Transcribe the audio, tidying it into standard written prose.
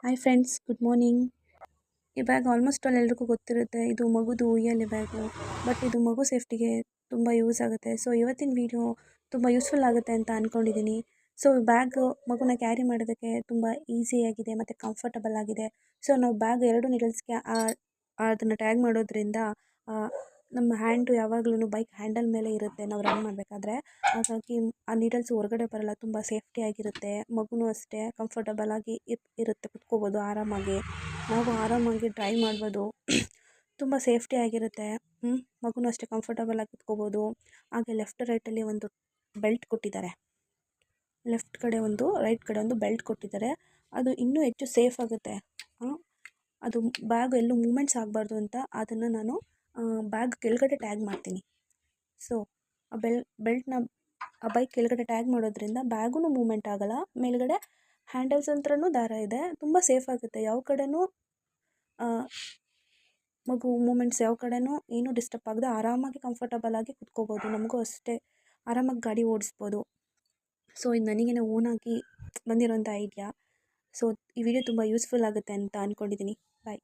Hi friends, good morning. ಈ bag almost ಎಲ್ರಿಗೂ ಗೊತ್ತಿರುತ್ತೆ. ಇದು ಮಗುದು ಉಯ್ಯಾಲೆ ಬ್ಯಾಗು. ಬಟ್ ಇದು ಮಗು ಸೇಫ್ಟಿಗೆ ತುಂಬ ಯೂಸ್ ಆಗುತ್ತೆ. ಸೊ ಇವತ್ತಿನ ವೀಡಿಯೋ ತುಂಬ ಯೂಸ್ಫುಲ್ ಆಗುತ್ತೆ ಅಂತ ಅಂದ್ಕೊಂಡಿದ್ದೀನಿ. ಸೊ ಬ್ಯಾಗು ಮಗುನ ಕ್ಯಾರಿ ಮಾಡೋದಕ್ಕೆ ತುಂಬ ಈಸಿಯಾಗಿದೆ ಮತ್ತು ಕಂಫರ್ಟಬಲ್ ಆಗಿದೆ. ಸೊ ನಾವು ಬ್ಯಾಗ್ 2 ನೀಡಲ್ಸ್ಗೆ ಅದನ್ನು ಟ್ಯಾಗ್ ಮಾಡೋದ್ರಿಂದ ನಮ್ಮ ಹ್ಯಾಂಡು ಯಾವಾಗ್ಲೂ ಬೈಕ್ ಹ್ಯಾಂಡಲ್ ಮೇಲೆ ಇರುತ್ತೆ ನಾವು ರನ್ ಮಾಡಬೇಕಾದ್ರೆ. ಹಾಗಾಗಿ ಆ ನೀಡಲ್ಸ್ ಹೊರಗಡೆ ಬರಲ್ಲ, ತುಂಬ ಸೇಫ್ಟಿಯಾಗಿರುತ್ತೆ. ಮಗುನೂ ಅಷ್ಟೇ ಕಂಫರ್ಟಬಲ್ ಆಗಿ ಇರುತ್ತೆ, ಕುತ್ಕೋಬೋದು ಆರಾಮಾಗಿ. ನಾವು ಆರಾಮಾಗಿ ಡ್ರೈವ್ ಮಾಡ್ಬೋದು. ತುಂಬ ಸೇಫ್ಟಿಯಾಗಿರುತ್ತೆ. ಮಗುನೂ ಅಷ್ಟೇ ಕಂಫರ್ಟಬಲಾಗಿ ಕುತ್ಕೋಬೋದು. ಹಾಗೆ ಲೆಫ್ಟ್ ರೈಟಲ್ಲಿ ಒಂದು ಬೆಲ್ಟ್ ಕೊಟ್ಟಿದ್ದಾರೆ. ಲೆಫ್ಟ್ ಕಡೆ ಒಂದು, ರೈಟ್ ಕಡೆ ಒಂದು ಬೆಲ್ಟ್ ಕೊಟ್ಟಿದ್ದಾರೆ. ಅದು ಇನ್ನೂ ಹೆಚ್ಚು ಸೇಫ್ ಆಗುತ್ತೆ. ಅದು ಬ್ಯಾಗ್ ಎಲ್ಲೂ ಮೂಮೆಂಟ್ಸ್ ಆಗಬಾರ್ದು ಅಂತ ಅದನ್ನು ನಾನು ಬ್ಯಾಗ್ ಕೆಳಗಡೆ ಟ್ಯಾಗ್ ಮಾಡ್ತೀನಿ. ಸೊ ಆ ಬೆಲ್ಟ್ನ ಆ ಬೈಕ್ ಕೆಳಗಡೆ ಟ್ಯಾಗ್ ಮಾಡೋದ್ರಿಂದ ಬ್ಯಾಗೂ ಮೂಮೆಂಟ್ ಆಗೋಲ್ಲ. ಮೇಲ್ಗಡೆ ಹ್ಯಾಂಡಲ್ಸ್ ಹತ್ರನೂ ದಾರ ಇದೆ. ತುಂಬ ಸೇಫ್ ಆಗುತ್ತೆ. ಯಾವ ಕಡೆನೂ ಮಗು ಮೂಮೆಂಟ್ಸ್ ಯಾವ ಕಡೆನೂ ಏನೂ ಡಿಸ್ಟರ್ಬ್ ಆಗದೆ ಆರಾಮಾಗಿ ಕಂಫರ್ಟಬಲಾಗಿ ಕುತ್ಕೋಬೋದು. ನಮಗೂ ಅಷ್ಟೇ ಆರಾಮಾಗಿ ಗಾಡಿ ಓಡಿಸ್ಬೋದು. ಸೊ ಇದು ನನಗೇನೆ ಓನಾಗಿ ಬಂದಿರೋಂಥ ಐಡಿಯಾ. ಸೊ ಈ ವಿಡಿಯೋ ತುಂಬ ಯೂಸ್ಫುಲ್ ಆಗುತ್ತೆ ಅಂತ ಅಂದ್ಕೊಂಡಿದ್ದೀನಿ. ಬಾಯ್.